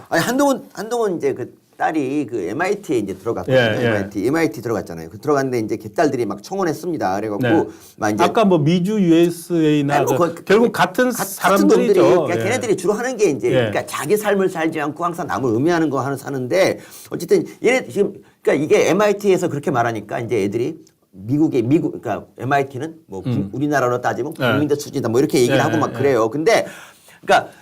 아니 한동훈 이제 그 딸이 그 MIT에 이제 들어갔거든요. MIT 들어갔잖아요. 그 들어갔는데 이제 개딸들이 막 청원했습니다. 그래갖고 막 이제 아까 뭐 미주 USA나 결국 같은 사람들이죠. 그러니까 걔네들이 주로 하는 게 이제 그러니까 자기 삶을 살지 않고 항상 남을 음해하는 거 사는데 어쨌든 얘네 지금 그러니까 이게 MIT에서 그렇게 말하니까 이제 애들이 미국 그러니까 MIT는 뭐 우리나라로 따지면 국민대 수준이다 뭐 이렇게 얘기를 하고 막 그래요. 근데 그러니까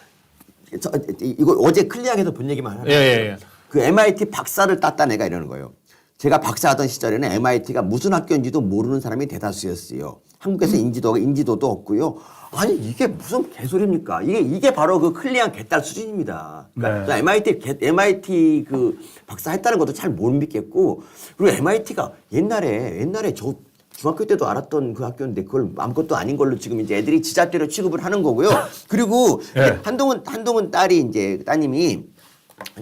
이거 어제 클리앙에서 본 얘기만 하는 그 MIT 박사를 땄다 내가 이러는 거예요. 제가 박사하던 시절에는 MIT가 무슨 학교인지도 모르는 사람이 대다수였어요. 한국에서 인지도도 없고요. 아니 이게 무슨 개소리입니까? 이게 바로 그 클리앙 개딸 수준입니다. 그러니까 MIT 그 박사 했다는 것도 잘 못 믿겠고 그리고 MIT가 옛날에 저 중학교 때도 알았던 그 학교인데 그걸 아무것도 아닌 걸로 지금 이제 애들이 지잣대로 취급을 하는 거고요. 그리고 한동훈 딸이 이제 따님이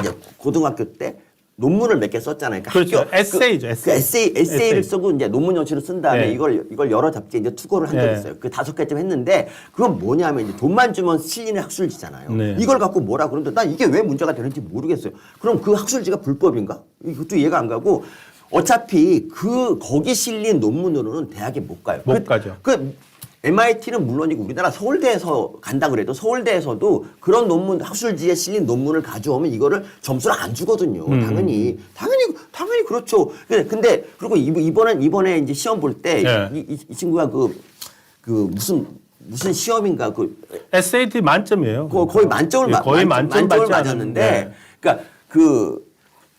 이제 고등학교 때 논문을 몇 개 썼잖아요. 그러니까 그렇죠. 에세이죠. 에세이를 쓰고 이제 논문 연출을 쓴 다음에 이걸 여러 잡지에 이제 투고를 한 적이 있어요. 그 5개쯤 했는데 그건 뭐냐면 이제 돈만 주면 실리는 학술지잖아요. 이걸 갖고 뭐라 그러는데 난 이게 왜 문제가 되는지 모르겠어요. 그럼 그 학술지가 불법인가? 이것도 이해가 안 가고 어차피 거기 실린 논문으로는 대학에 못 가요. 못 가죠. MIT는 물론이고 우리나라 서울대에서 간다 그래도 서울대에서도 그런 논문 학술지에 실린 논문을 가져오면 이거를 점수를 안 주거든요. 당연히 그렇죠. 근데 그리고 이번에 이제 시험 볼 때 이 친구가 그 무슨 시험인가 그 SAT 만점이에요. 거의 만점을 만점을 맞았는데 그러니까 그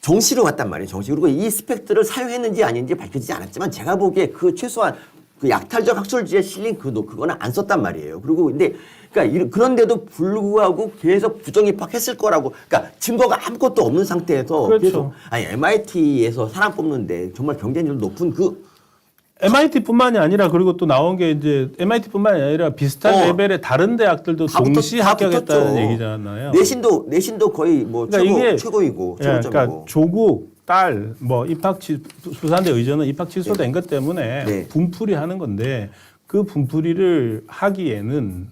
정시로 갔단 말이에요. 정시. 그리고 이 스펙들을 사용했는지 아닌지 밝혀지지 않았지만 제가 보기에 그 최소한 그 약탈적 학술지에 실린 그거는 안 썼단 말이에요. 그리고 근데 그러니까 그런데도 불구하고 계속 부정 입학했을 거라고 그러니까 증거가 아무것도 없는 상태에서 그렇죠. 계속 아니 MIT에서 사람 뽑는데 정말 경쟁률 높은 MIT뿐만이 아니라 그리고 또 나온 게 이제 MIT뿐만이 아니라 비슷한 레벨의 다른 대학들도 동시 합격했다는 얘기잖아요. 내신도 거의 뭐 그러니까 최고이고 그러니까 조국 딸 뭐 입학 부산대 의전은 입학 취소된 것 때문에 분풀이 하는 건데 그 분풀이를 하기에는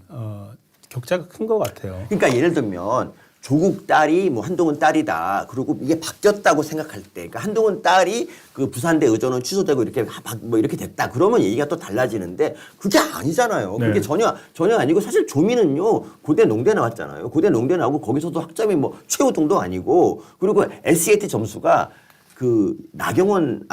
격차가 큰 것 같아요. 그러니까 예를 들면 조국 딸이 뭐 한동훈 딸이다. 그리고 이게 바뀌었다고 생각할 때, 그러니까 한동훈 딸이 그 부산대 의전은 취소되고 이렇게 뭐 이렇게 됐다. 그러면 얘기가 또 달라지는데 그게 아니잖아요. 그게 전혀 아니고 사실 조민은요 고대 농대 나왔잖아요. 고대 농대 나오고 거기서도 학점이 뭐 최우등도 아니고 그리고 SAT 점수가 그 나경원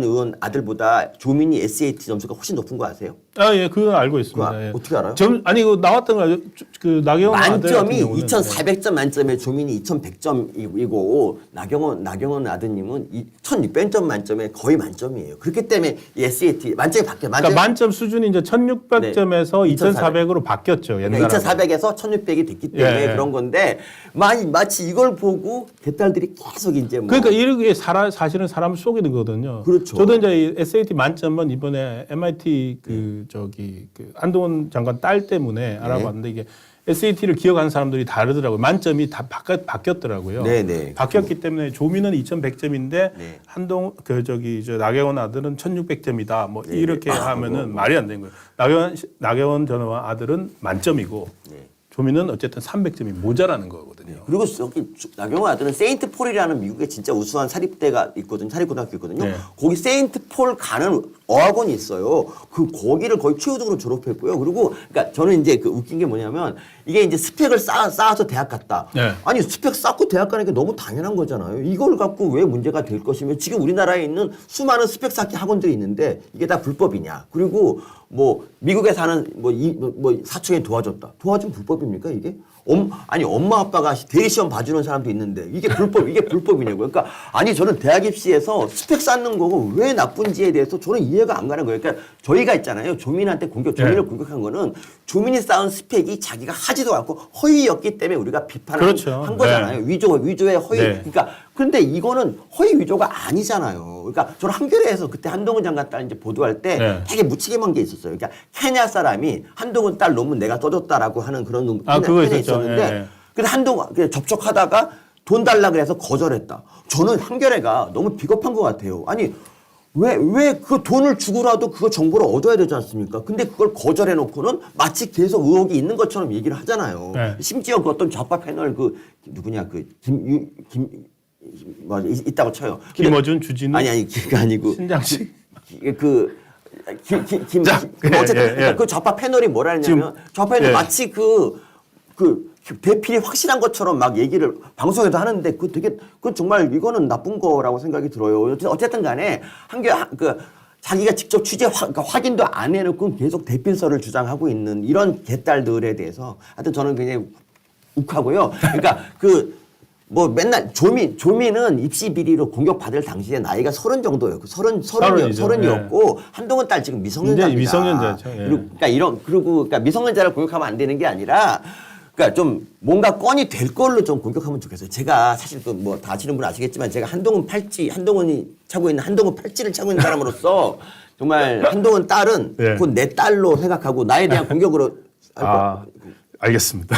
의원 아들보다 조민이 SAT 점수가 훨씬 높은 거 아세요? 예, 그거 알고 있습니다. 어떻게 알아요? 아니, 그 나왔던 거, 그 나경원 만점이 2,400점 만점에 조민이 2,100점이고 나경원 아드님은 1,600점 만점에 거의 만점이에요. 그렇기 때문에 이 SAT 만점이 바뀌어요. 그러니까 만점 수준이 이제 1,600점에서 2,400으로 바뀌었죠. 옛날에. 2,400에서 1,600이 됐기 때문에 그런 건데 마치 이걸 보고 개딸들이 계속 이제 뭐 그러니까 이게 사실은 사람을 속이는 거거든요. 그렇죠. 저도 이제 SAT 만점은 이번에 MIT 그 한동훈 장관 딸 때문에 알아봤는데 이게 SAT를 기억하는 사람들이 다르더라고요. 만점이 다 바뀌었더라고요. 바뀌었기 때문에 조민은 2,100점인데 나경원 아들은 1,600점이다. 뭐 이렇게 하면은 말이 안 되는 거예요. 나경원 전 의원 아들은 만점이고 조민은 어쨌든 300점이 모자라는 거거든요. 그리고 여기 나경원 아들은 세인트 폴이라는 미국에 진짜 우수한 사립대가 있거든요. 사립고등학교 있거든요. 거기 세인트 폴 가는 어학원이 있어요. 거기를 거의 최우등으로 졸업했고요. 그리고 그러니까 저는 이제 그 웃긴 게 뭐냐면 이게 이제 스펙을 쌓아서 대학 갔다. 아니 스펙 쌓고 대학 가는 게 너무 당연한 거잖아요. 이걸 갖고 왜 문제가 될 것이며 지금 우리나라에 있는 수많은 스펙 쌓기 학원들이 있는데 이게 다 불법이냐. 그리고 뭐 미국에 사는 뭐 사촌이 도와주면 불법입니까 이게? 아니 엄마 아빠가 대리 시험 봐주는 사람도 있는데 이게 불법이냐고요. 그러니까 아니 저는 대학 입시에서 스펙 쌓는 거고 왜 나쁜지에 대해서 저는 이해가 안 가는 거예요. 그러니까 저희가 있잖아요. 조민을 공격한 거는 조민이 쌓은 스펙이 자기가 하지도 않고 허위였기 때문에 우리가 비판을 한 거잖아요. 위조의 허위. 그러니까 근데 이거는 허위 위조가 아니잖아요. 그러니까 저는 한겨레에서 그때 한동훈 장관 딸 이제 보도할 때 되게 무책임한 게 있었어요. 그러니까 케냐 사람이 한동훈 딸 논문 내가 써줬다라고 하는 그런 케냐 있었는데 근데 한동훈 접촉하다가 돈 달라 그래서 거절했다. 저는 한겨레가 너무 비겁한 것 같아요. 아니 왜 그 돈을 주고라도 그거 정보를 얻어야 되지 않습니까? 근데 그걸 거절해 놓고는 마치 계속 의혹이 있는 것처럼 얘기를 하잖아요. 네. 심지어 그 어떤 좌파 패널 그 누구냐 그 뭐 있다고 쳐요. 근데 김어준, 주진우, 아니 그게 아니고 신장식. 어쨌든 그 좌파 패널이 뭐라 했냐면 좌파 패널 마치 그 대필이 확실한 것처럼 막 얘기를 방송에도 하는데 그건 정말 이거는 나쁜 거라고 생각이 들어요. 어쨌든 간에 자기가 직접 그러니까 확인도 안 해놓고 계속 대필설을 주장하고 있는 이런 개딸들에 대해서 하여튼 저는 굉장히 욱하고요. 그러니까 뭐 맨날 조미는 입시 비리로 공격받을 당시에 나이가 30 정도예요. 서른이었고 한동훈 딸 지금 미성년자입니다. 미성년자죠. 예. 그러니까 미성년자를 공격하면 안 되는 게 아니라 그러니까 좀 뭔가 건이 될 걸로 좀 공격하면 좋겠어요. 제가 사실 뭐 다 아시는 분 아시겠지만 제가 한동훈이 차고 있는 한동훈 팔찌를 차고 있는 사람으로서 정말 한동훈 딸은 네. 곧 내 딸로 생각하고 나에 대한 공격으로 알겠습니다.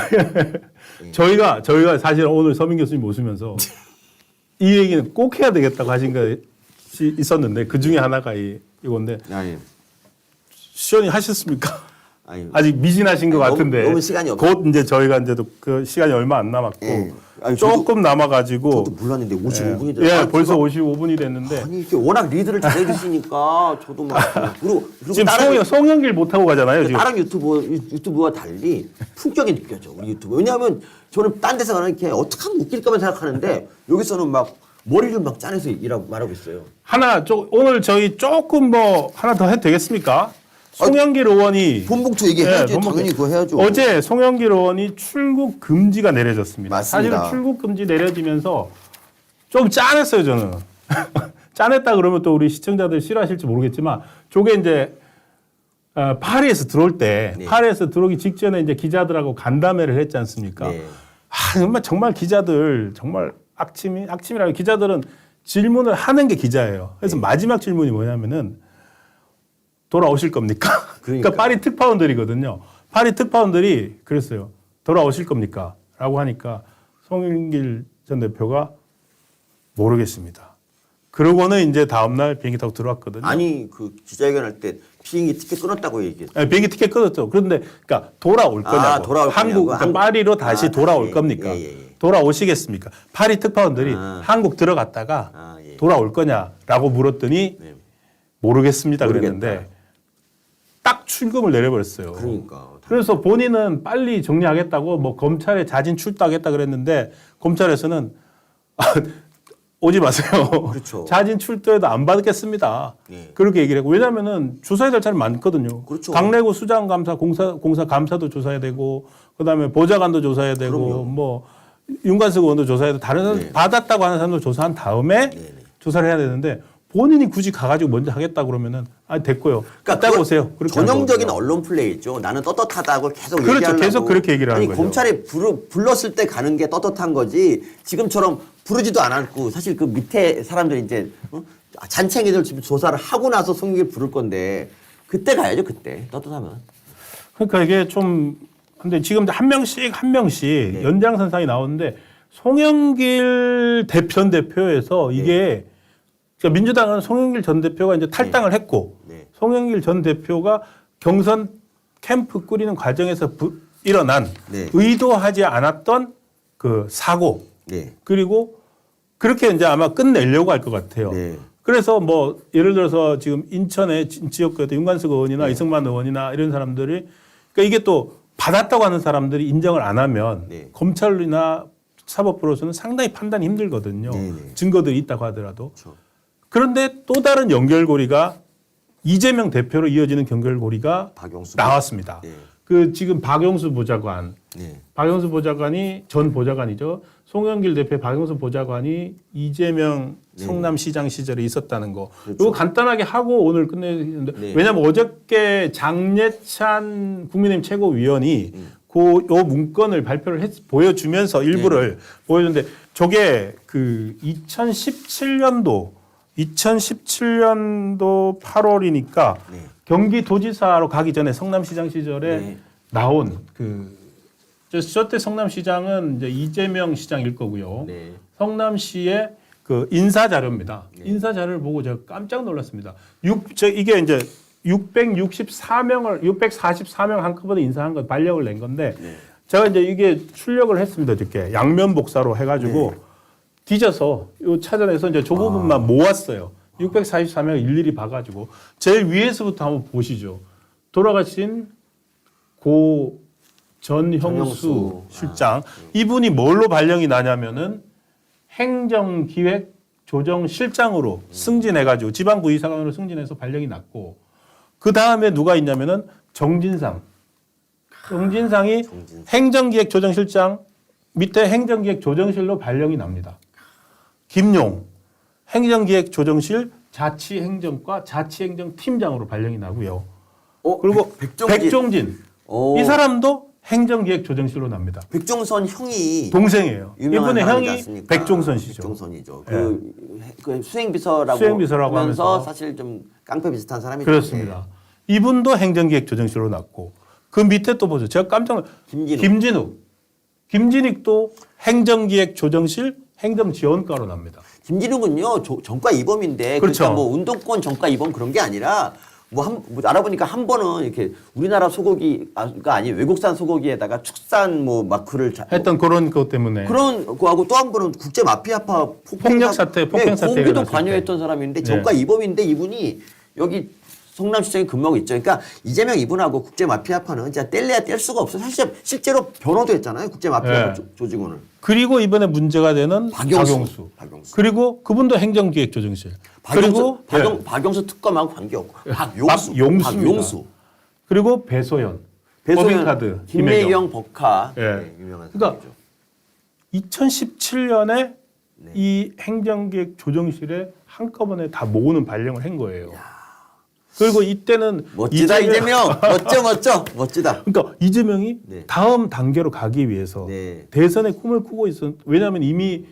저희가 사실 오늘 서민 교수님 모시면서 이 얘기는 꼭 해야 되겠다고 하신 것이 있었는데 그 중에 하나가 이건데 시연이 하셨습니까? 아직 미진하신 것 같은데 너무 시간이 없어요. 곧 이제 저희가 이제도 그 시간이 얼마 안 남았고 조금 남아가지고 저도 몰랐는데 55분이 됐어요. 예, 벌써 55분이 됐는데 아니 이렇게 워낙 리드를 잘해주시니까 저도 막 그리고 지금 송영길 못 하고 가잖아요. 지금. 다른 유튜브와 달리 품격이 느껴져 우리 유튜브. 왜냐하면 저는 딴 데서 가는 게 어떻게 하면 웃길까만 생각하는데 여기서는 막 머리를 막 짜내서 말하고 있어요. 오늘 저희 조금 뭐 하나 더 해도 되겠습니까? 송영길 의원이 본봉투 얘기해야지. 당연히 그거 해야죠. 어제 송영길 의원이 출국 금지가 내려졌습니다. 맞습니다. 사실은 출국 금지 내려지면서 좀 짠했어요 저는. 짠했다 그러면 또 우리 시청자들 싫어하실지 모르겠지만 저게 이제 파리에서 들어올 때 파리에서 들어오기 직전에 이제 기자들하고 간담회를 했지 않습니까? 네. 정말 기자들 정말 악침이라고 기자들은 질문을 하는 게 기자예요. 그래서 마지막 질문이 뭐냐면은 돌아오실 겁니까? 그러니까 파리 특파원들이거든요. 파리 특파원들이 그랬어요. 돌아오실 겁니까? 라고 하니까 송영길 전 대표가 모르겠습니다. 그러고는 이제 다음날 비행기 타고 들어왔거든요. 아니 그 기자회견 할 때 비행기 티켓 끊었다고 얘기했어요. 네, 비행기 티켓 끊었죠. 그런데 그러니까 돌아올 거냐고. 돌아올 그러니까 파리로 다시 돌아올 겁니까? 돌아오시겠습니까? 파리 특파원들이 한국 들어갔다가 돌아올 거냐라고 물었더니 모르겠습니다. 그랬는데 딱 출금을 내려버렸어요. 그래서 본인은 빨리 정리하겠다고 뭐 검찰에 자진 출두하겠다 그랬는데 검찰에서는 오지 마세요. 그렇죠. 자진 출두해도 안 받겠습니다. 그렇게 얘기를 하고 왜냐하면은 조사해야 될 사람이 많거든요. 그렇죠. 강내구 수장감사, 공사 감사도 조사해야 되고 그다음에 보좌관도 조사해야 되고 그럼요. 뭐 윤관석 의원도 조사해야 되고 다른 사람 받았다고 하는 사람도 조사한 다음에 조사를 해야 되는데 본인이 굳이 가가지고 먼저 하겠다 그러면은 됐고요. 그러니까 오세요. 전형적인 언론 플레이죠. 나는 떳떳하다고 계속 얘기하려고. 계속 그렇게 얘기를 하는 거죠. 검찰에 불렀을 때 가는 게 떳떳한 거지. 지금처럼 부르지도 않았고 사실 그 밑에 사람들이 이제 잔챙이들 지금 조사를 하고 나서 송영길 부를 건데 그때 가야죠. 그때 떳떳하면. 그러니까 이게 좀 근데 지금 한 명씩 연장선상이 나오는데 송영길 전 대표에서 이게 그러니까 민주당은 송영길 전 대표가 이제 탈당을 했고 송영길 전 대표가 경선 캠프 꾸리는 과정에서 일어난 의도하지 않았던 그 사고 그리고 그렇게 이제 아마 끝내려고 할 것 같아요. 그래서 뭐 예를 들어서 지금 인천의 지역구에도 윤관석 의원이나 이승만 의원이나 이런 사람들이 그러니까 이게 또 받았다고 하는 사람들이 인정을 안 하면 검찰이나 사법부로서는 상당히 판단이 힘들거든요. 증거들이 있다고 하더라도. 그런데 또 다른 연결고리가 이재명 대표로 이어지는 연결고리가 나왔습니다. 그 지금 박영수 보좌관, 박영수 보좌관이 전 보좌관이죠. 송영길 대표 박영수 보좌관이 이재명 성남시장 시절에 있었다는 거. 이거 간단하게 하고 오늘 끝내는데 왜냐하면 어저께 장례찬 국민의힘 최고위원이 요 문건을 발표를 보여주면서 일부를 보여줬는데 저게 그 2017년도 8월이니까 경기도지사로 가기 전에 성남시장 시절에 나온 저때 성남시장은 이제 이재명 시장일 거고요. 성남시의 그 인사 자료입니다. 인사 자료를 보고 제가 깜짝 놀랐습니다. 이게 이제 644명 한꺼번에 인사한 거 발령을 낸 건데 제가 이제 이게 출력을 했습니다. 이렇게 양면 복사로 해가지고 뒤져서 요 찾아내서 이제 저 부분만 모았어요. 644명 일일이 봐가지고 제일 위에서부터 한번 보시죠. 돌아가신 고 전형수 실장 이분이 뭘로 발령이 나냐면은 행정기획조정실장으로 승진해가지고 지방부의사관으로 승진해서 발령이 났고 그 다음에 누가 있냐면은 정진상이 행정기획조정실장 밑에 행정기획조정실로 발령이 납니다. 김용 행정기획조정실 자치행정과 자치행정팀장으로 발령이 나고요. 그리고 백종진 이 사람도 행정기획조정실로 납니다. 백종선 형이 동생이에요. 이분의 형이 않습니까? 백종선 씨죠. 백종선이죠. 네. 그 수행비서라고 하면서 사실 좀 깡패 비슷한 사람이죠. 그렇습니다. 이분도 행정기획조정실로 났고 그 밑에 또 보세요. 제가 깜짝 놀랐어요. 김진익도 행정기획조정실 행정지원과로 납니다. 김진욱은요 전과 이범인데 그렇죠. 그러니까 뭐 운동권 전과 이범 그런 게 아니라 뭐 알아보니까 한 번은 이렇게 우리나라 소고기가 아닌 외국산 소고기에다가 축산 뭐 마크를 했던 그런 것 때문에 그런 거하고 또 한 번은 국제 마피아파 폭력 사태 거기도 관여했던 사람인데 전과 이범인데 이분이 여기 성남시청에 근무하고 있죠. 그러니까 이재명 이분하고 국제 마피아파는 진짜 뗄래야 뗄 수가 없어. 사실 실제로 변호도 했잖아요. 국제 마피아 조직원을. 그리고 이번에 문제가 되는 박용수. 그리고 그분도 행정기획조정실. 그리고 박용수 특검하고 관계없고 박용수. 그리고 배소연. 법인카드. 김혜경 법카. 유명한 그러니까 2017년에 이 행정기획조정실에 한꺼번에 다 모으는 발령을 한 거예요. 그리고 이때는 멋지다 이재명 멋지다. 그러니까 이재명이 다음 단계로 가기 위해서 대선의 꿈을 꾸고 있었. 왜냐하면 이미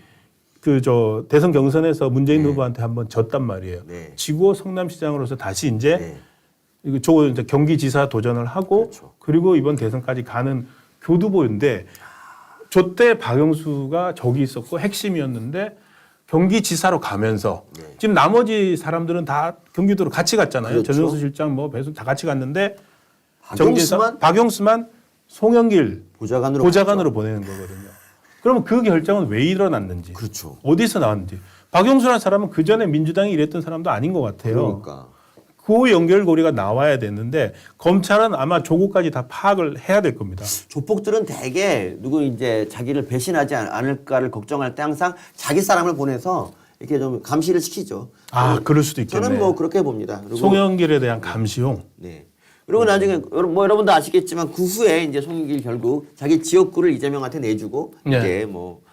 그 대선 경선에서 문재인 후보한테 한번 졌단 말이에요. 지고 성남시장으로서 다시 이제 이제 경기지사 도전을 하고 그리고 이번 대선까지 가는 교두보인데 저때 박영수가 저기 있었고 핵심이었는데. 경기지사로 가면서 지금 나머지 사람들은 다 경기도로 같이 갔잖아요. 전영수 실장 뭐 배수 다 같이 갔는데 박용수만 송영길 보좌관으로 보내는 거거든요. 그러면 그 결정은 왜 일어났는지, 어디서 나왔는지. 박용수라는 사람은 그 전에 민주당이 일했던 사람도 아닌 것 같아요. 그 연결고리가 나와야 되는데 검찰은 아마 조국까지 다 파악을 해야 될 겁니다. 조폭들은 대개 누구 이제 자기를 배신하지 않을까를 걱정할 때 항상 자기 사람을 보내서 이렇게 좀 감시를 시키죠. 그럴 수도 있겠네. 저는 뭐 그렇게 봅니다. 그리고 송영길에 대한 감시용. 그리고 나중에 뭐 여러분도 아시겠지만 그 후에 이제 송영길 결국 자기 지역구를 이재명한테 내주고 이제 뭐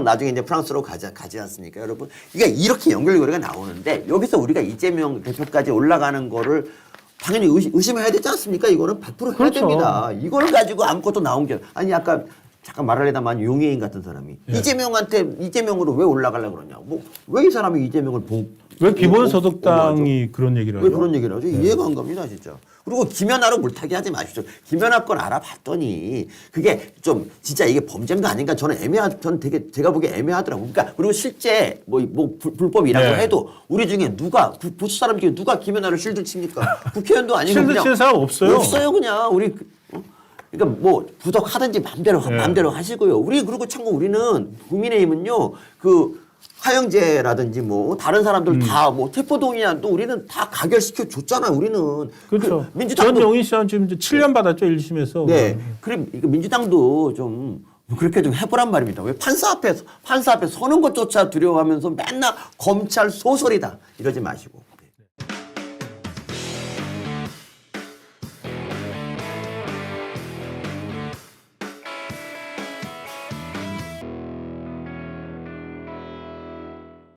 나중에 이제 프랑스로 가지 않습니까, 여러분? 그러니까 이렇게 연결고리가 나오는데 여기서 우리가 이재명 대표까지 올라가는 거를 당연히 의심해야 되지 않습니까? 이거는 100% 해야 됩니다. 이거를 가지고 아무것도 나온 게 아니 아까 잠깐 말하려다만 용해인 같은 사람이 이재명으로 왜 올라가려고 그러냐? 뭐 왜 이 사람이 이재명을 왜 기본소득당이 그런 얘기를 하죠? 왜 그런 얘기를 하죠? 이해가 안 갑니다, 진짜. 그리고 김연아로 물타기 하지 마십시오. 김연아 건 알아봤더니 그게 좀 진짜 이게 범죄인가 아닌가 저는 저는 되게 제가 보기에 애매하더라고요. 그러니까 그리고 실제 뭐 불법이라고 해도 우리 중에 보수 사람 중에 누가 김연아를 실드 칩니까? 국회의원도 아니고 실드 치는 사람 없어요. 없어요, 그냥 우리. 그러니까 뭐 부덕하든지 맘대로 하시고요. 그리고 참고 우리는 국민의힘은요 하영재라든지 뭐 다른 사람들 다 뭐 태포동이야 또 우리는 다 가결시켜 줬잖아요. 우리는 그렇죠. 민주당도 전용희 씨한 지금 7년 받았죠 1심에서. 그래 민주당도 좀 그렇게 좀 해보란 말입니다. 왜 판사 앞에 서는 것조차 두려워하면서 맨날 검찰 소설이다 이러지 마시고.